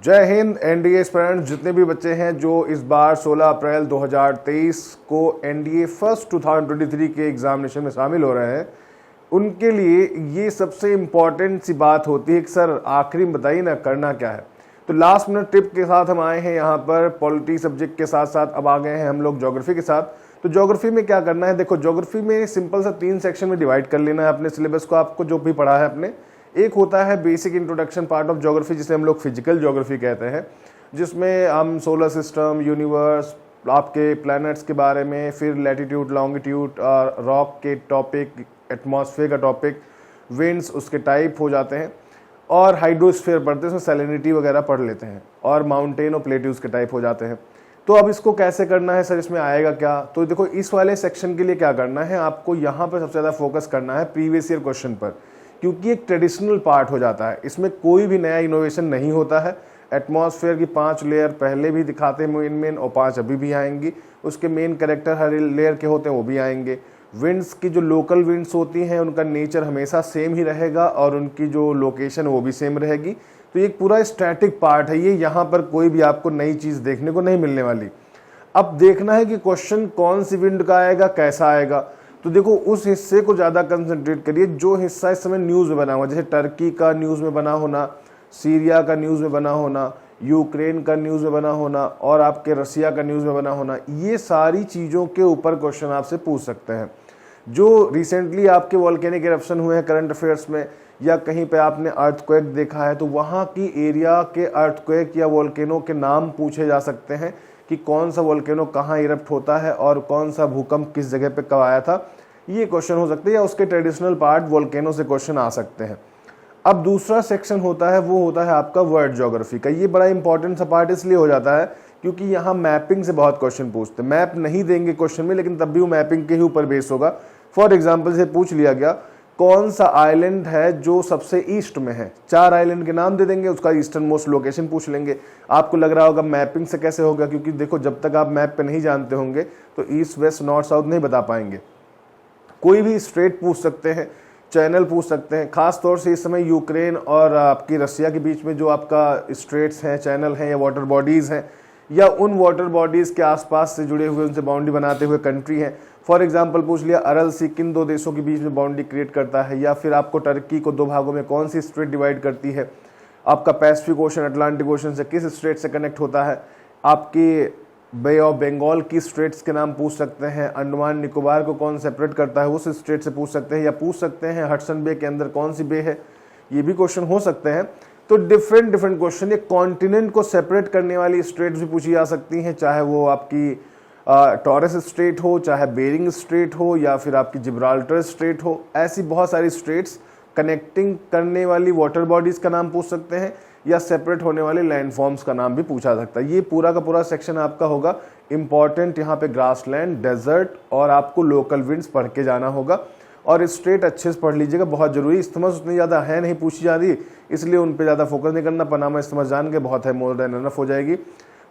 जय Hind. NDA aspirants जितने भी बच्चे हैं जो इस बार 16 अप्रैल 2023 को एनडीए फर्स्ट 2023 के एग्जामिनेशन में शामिल हो रहे हैं, उनके लिए ये सबसे इम्पॉर्टेंट सी बात होती है कि सर आखिरी में बताइए ना करना क्या है। तो लास्ट मिनट टिप के साथ हम आए हैं यहाँ पर पॉलिटी सब्जेक्ट के साथ साथ अब आ गए हैं हम लोग ज्योग्राफी के साथ। तो ज्योग्राफी में क्या करना है, देखो ज्योग्राफी में सिंपल सा 3 सेक्शन में डिवाइड कर लेना है अपने सिलेबस को, आपको जो भी पढ़ा है अपने। एक होता है basic introduction part of geography जिसे हम लोग फिजिकल ज्योग्राफी कहते हैं, जिसमें हम सोलर सिस्टम, यूनिवर्स, आपके प्लैनेट्स के बारे में, फिर लैटिट्यूड, लॉन्गिट्यूड, रॉक के टॉपिक, एटमॉस्फेयर का टॉपिक, विंड्स उसके टाइप हो जाते हैं, और हाइड्रोस्फीयर पढ़ते हैं, उसमें सैलिनिटी वगैरह पढ़ लेते हैं, और माउंटेन और प्लेट्यूज के टाइप हो जाते हैं। तो अब इसको कैसे करना है सर, इसमें आएगा क्या? तो देखो इस वाले सेक्शन के लिए क्या करना है, आपको यहाँ पर सबसे ज़्यादा फोकस करना है प्रीवियस ईयर क्वेश्चन पर, क्योंकि एक ट्रेडिशनल पार्ट हो जाता है, इसमें कोई भी नया इनोवेशन नहीं होता है। एटमॉस्फेयर की 5 लेयर पहले भी दिखाते हैं मेन और 5 अभी भी आएंगी, उसके मेन कैरेक्टर हर लेयर के होते हैं वो भी आएंगे। विंड्स की जो लोकल विंड्स होती हैं उनका नेचर हमेशा सेम ही रहेगा और उनकी जो लोकेशन वो भी सेम रहेगी। तो ये पूरा स्टैटिक पार्ट है, ये यहाँ पर कोई भी आपको नई चीज़ देखने को नहीं मिलने वाली। अब देखना है कि क्वेश्चन कौन सी विंड का आएगा, कैसा आएगा। तो देखो उस हिस्से को ज़्यादा कंसंट्रेट करिए जो हिस्सा इस समय न्यूज़ में बना हुआ, जैसे टर्की का न्यूज़ में बना होना, सीरिया का न्यूज़ में बना होना, यूक्रेन का न्यूज़ में बना होना, और आपके रसिया का न्यूज़ में बना होना, ये सारी चीज़ों के ऊपर क्वेश्चन आपसे पूछ सकते हैं। जो रिसेंटली आपके वॉल्केनिक इरप्शन हुए हैं करंट अफेयर्स में, या कहीं पे आपने अर्थक्वेक देखा है, तो वहाँ की एरिया के अर्थक्वेक या वॉल्केनो के नाम पूछे जा सकते हैं कि कौन सा वॉल्केनो कहाँ इरप्ट होता है और कौन सा भूकंप किस जगह पे कब आया था, ये क्वेश्चन हो सकते हैं। या उसके ट्रेडिशनल पार्ट वॉल्केनो से क्वेश्चन आ सकते हैं। अब दूसरा सेक्शन होता है वो होता है आपका वर्ल्ड ज्योग्राफी का। ये बड़ा इंपॉर्टेंट सा पार्ट इसलिए हो जाता है क्योंकि यहाँ मैपिंग से बहुत क्वेश्चन पूछते हैं। मैप नहीं देंगे क्वेश्चन में, लेकिन तब भी वो मैपिंग के ही ऊपर बेस होगा। फॉर एग्जाम्पल से पूछ लिया गया कौन सा आइलैंड है जो सबसे ईस्ट में है, 4 आइलैंड के नाम दे देंगे, उसका ईस्टर्न मोस्ट लोकेशन पूछ लेंगे। आपको लग रहा होगा मैपिंग से कैसे होगा, क्योंकि देखो जब तक आप मैप पे नहीं जानते होंगे तो ईस्ट वेस्ट नॉर्थ साउथ नहीं बता पाएंगे। कोई भी स्ट्रेट पूछ सकते हैं, चैनल पूछ सकते हैं। खास तौर से इस समय यूक्रेन और आपकी रसिया के बीच में जो आपका स्ट्रेट्स हैं, चैनल हैं या वाटर बॉडीज़ हैं, या उन वाटर बॉडीज़ के आसपास से जुड़े हुए उनसे बाउंड्री बनाते हुए कंट्री हैं। फॉर एग्जांपल पूछ लिया अरल सी किन 2 देशों के बीच में बाउंड्री क्रिएट करता है, या फिर आपको टर्की को 2 भागों में कौन सी स्ट्रेट डिवाइड करती है, आपका पैसिफिक ओशन अटलांटिक ओशन से किस स्ट्रेट से कनेक्ट होता है, आपकी बे ऑफ बंगाल की स्ट्रेट्स के नाम पूछ सकते हैं, अंडमान निकोबार को कौन सेपरेट करता है उस स्ट्रेट से पूछ सकते हैं, या पूछ सकते हैं हडसन बे के अंदर कौन सी बे है, ये भी क्वेश्चन हो सकते हैं। तो डिफरेंट क्वेश्चन, ये कॉन्टिनेंट को सेपरेट करने वाली स्ट्रेट्स भी पूछी जा सकती हैं, चाहे वो आपकी टॉरस स्ट्रेट हो, चाहे बेरिंग स्ट्रेट हो, या फिर आपकी जिब्राल्टर स्ट्रेट हो। ऐसी बहुत सारी स्ट्रेट्स कनेक्टिंग करने वाली वाटर बॉडीज का नाम पूछ सकते हैं, या सेपरेट होने वाले लैंडफॉर्म्स का नाम भी पूछा सकता है। ये पूरा का पूरा सेक्शन आपका होगा इंपॉर्टेंट। यहाँ पे ग्रासलैंड, डेजर्ट और आपको लोकल विंड्स पढ़ के जाना होगा, और स्ट्रेट अच्छे से पढ़ लीजिएगा, बहुत जरूरी। इस्तेमाल उतनी ज़्यादा है नहीं पूछी जा रही, इसलिए उन पे ज़्यादा फोकस नहीं करना। पनामा इस्तेमाल जान के बहुत है, मोर देन इनफ हो जाएगी।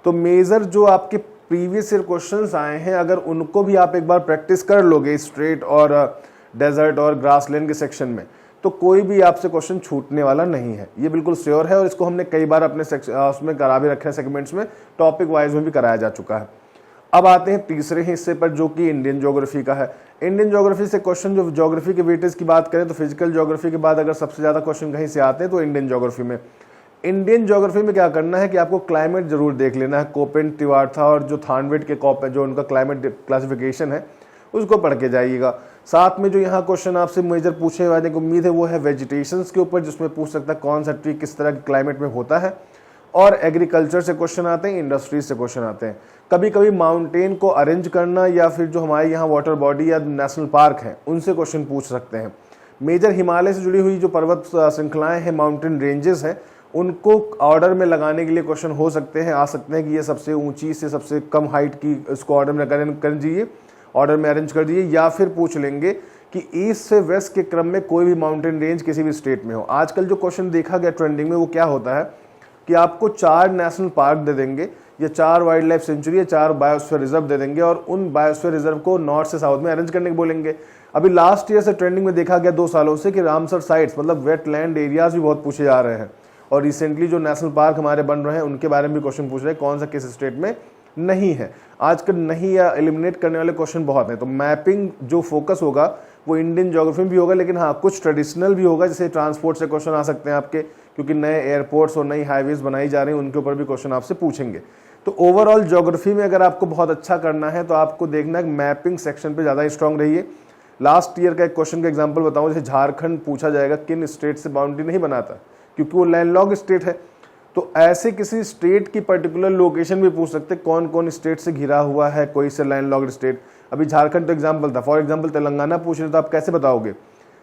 तो मेजर जो आपके प्रीवियस ईयर क्वेश्चंस आए हैं, अगर उनको भी आप एक बार प्रैक्टिस कर लोगे स्ट्रेट और डेजर्ट और ग्रासलैंड के सेक्शन में, तो कोई भी आपसे क्वेश्चन छूटने वाला नहीं है, ये बिल्कुल श्योर है। और इसको हमने कई बार अपने उसमें करा भी रखे हैं, सेगमेंट्स में टॉपिक वाइज में भी कराया जा चुका है। अब आते हैं तीसरे हिस्से पर जो कि इंडियन ज्योग्राफी का है। इंडियन ज्योग्राफी से क्वेश्चन, जो ज्योग्राफी के वेटेज की बात करें तो फिजिकल ज्योग्राफी के बाद अगर सबसे ज़्यादा क्वेश्चन कहीं से आते हैं तो इंडियन ज्योग्राफी में। इंडियन ज्योग्राफी में क्या करना है कि आपको क्लाइमेट जरूर देख लेना है। कोपेन, त्रिवार्था और जो थानवेट के कॉप है, जो उनका क्लाइमेट क्लासिफिकेशन है, उसको पढ़ के जाइएगा। साथ में जो यहाँ क्वेश्चन आपसे मेजर पूछने वाले की उम्मीद है वो है वेजिटेशंस के ऊपर, जिसमें पूछ सकता है कौन सा ट्री किस तरह के क्लाइमेट में होता है। और एग्रीकल्चर से क्वेश्चन आते हैं, इंडस्ट्रीज से क्वेश्चन आते हैं। कभी कभी माउंटेन को अरेंज करना, या फिर जो हमारे यहाँ वाटर बॉडी या नेशनल पार्क हैं उनसे क्वेश्चन पूछ सकते हैं। मेजर हिमालय से जुड़ी हुई जो पर्वत श्रृंखलाएं हैं, माउंटेन रेंजेस हैं, उनको ऑर्डर में लगाने के लिए क्वेश्चन हो सकते हैं, आ सकते हैं कि ये सबसे ऊंची से सबसे कम हाइट की, इसको ऑर्डर में कर दीजिए, ऑर्डर में अरेंज कर दीजिए। या फिर पूछ लेंगे कि ईस्ट से वेस्ट के क्रम में कोई भी माउंटेन रेंज किसी भी स्टेट में हो। आजकल जो क्वेश्चन देखा गया ट्रेंडिंग में वो क्या होता है कि आपको 4 नेशनल पार्क दे देंगे, या 4 वाइल्ड लाइफ सेंचुरी या 4 बायोस्फीयर रिजर्व दे देंगे, और उन बायोस्फीयर रिजर्व को नॉर्थ से साउथ में अरेंज करने को बोलेंगे। अभी लास्ट ईयर से ट्रेंडिंग में देखा गया 2 सालों से कि रामसर साइट्स मतलब वेटलैंड एरियाज भी बहुत पूछे जा रहे हैं, और रिसेंटली जो नेशनल पार्क हमारे बन रहे हैं उनके बारे में भी क्वेश्चन पूछ रहे हैं, कौन सा किस स्टेट में नहीं है। आजकल नहीं या एलिमिनेट करने वाले क्वेश्चन बहुत हैं, तो मैपिंग जो फोकस होगा वो इंडियन ज्योग्राफी में भी होगा, लेकिन हाँ कुछ ट्रेडिशनल भी होगा, जैसे ट्रांसपोर्ट से क्वेश्चन आ सकते हैं आपके, क्योंकि नए एयरपोर्ट्स और नई हाईवेज बनाई जा रही हैं, उनके ऊपर भी क्वेश्चन आपसे पूछेंगे। तो ओवरऑल ज्योग्राफी में अगर आपको बहुत अच्छा करना है तो आपको देखना है मैपिंग सेक्शन पे ज़्यादा स्ट्रांग रहिए। लास्ट ईयर का एक क्वेश्चन का एग्जांपल बताऊं, जैसे झारखंड पूछा जाएगा किन स्टेट से बाउंड्री नहीं बनाता, क्योंकि वो लैंडलॉक्ड स्टेट है। तो ऐसे किसी स्टेट की पर्टिकुलर लोकेशन भी पूछ सकते, कौन कौन स्टेट से घिरा हुआ है कोई से लैंडलॉक्ड स्टेट। अभी झारखंड तो एग्जाम्पल था, फॉर एग्जाम्पल तेलंगाना पूछ रहे तो आप कैसे बताओगे।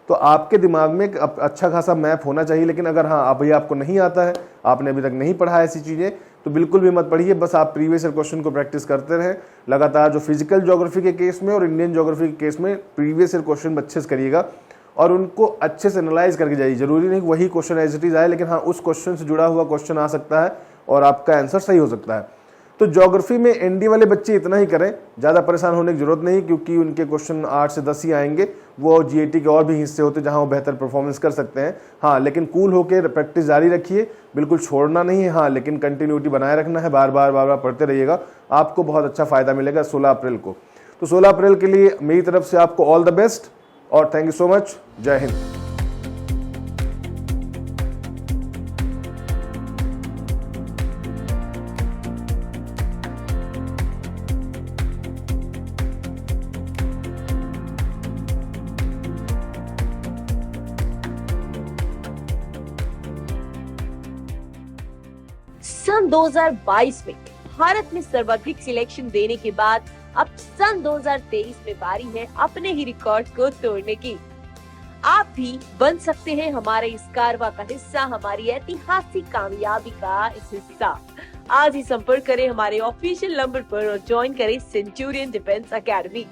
तो आपके दिमाग में एक अच्छा खासा मैप होना चाहिए, लेकिन अगर हाँ अभी आपको नहीं आता है, आपने अभी तक नहीं पढ़ा है ऐसी चीज़ें, तो बिल्कुल भी मत पढ़िए, बस आप प्रीवियस ईयर क्वेश्चन को प्रैक्टिस करते रहें लगातार। जो फिजिकल ज्योग्राफी के केस में और इंडियन ज्योग्राफी के केस में प्रीवियस ईयर क्वेश्चन अच्छे से करिएगा और उनको अच्छे से एनालाइज करके जाइए। जरूरी नहीं वही क्वेश्चन एज इट इज आए, लेकिन हाँ उस क्वेश्चन से जुड़ा हुआ क्वेश्चन आ सकता है और आपका आंसर सही हो सकता है। तो ज्योग्राफी में एनडी वाले बच्चे इतना ही करें, ज़्यादा परेशान होने की जरूरत नहीं, क्योंकि उनके क्वेश्चन 8 से 10 ही आएंगे। वो जीएटी के और भी हिस्से होते हैं जहां वो बेहतर परफॉर्मेंस कर सकते हैं। हाँ लेकिन कूल होकर प्रैक्टिस जारी रखिए, बिल्कुल छोड़ना नहीं है, हाँ लेकिन कंटिन्यूटी बनाए रखना है, बार बार पढ़ते रहिएगा, आपको बहुत अच्छा फायदा मिलेगा 16 अप्रैल को। तो 16 अप्रैल के लिए मेरी तरफ से आपको ऑल द बेस्ट और थैंक यू सो मच। जय हिंद। सन 2022 में भारत में सर्वाधिक सिलेक्शन देने के बाद अब सन 2023 में बारी है अपने ही रिकॉर्ड को तोड़ने की। आप भी बन सकते हैं हमारे इस कारवां का हिस्सा, हमारी ऐतिहासिक कामयाबी का इस हिस्सा। आज ही संपर्क करें हमारे ऑफिशियल नंबर पर और ज्वाइन करें सेंचुरियन डिफेंस एकेडमी।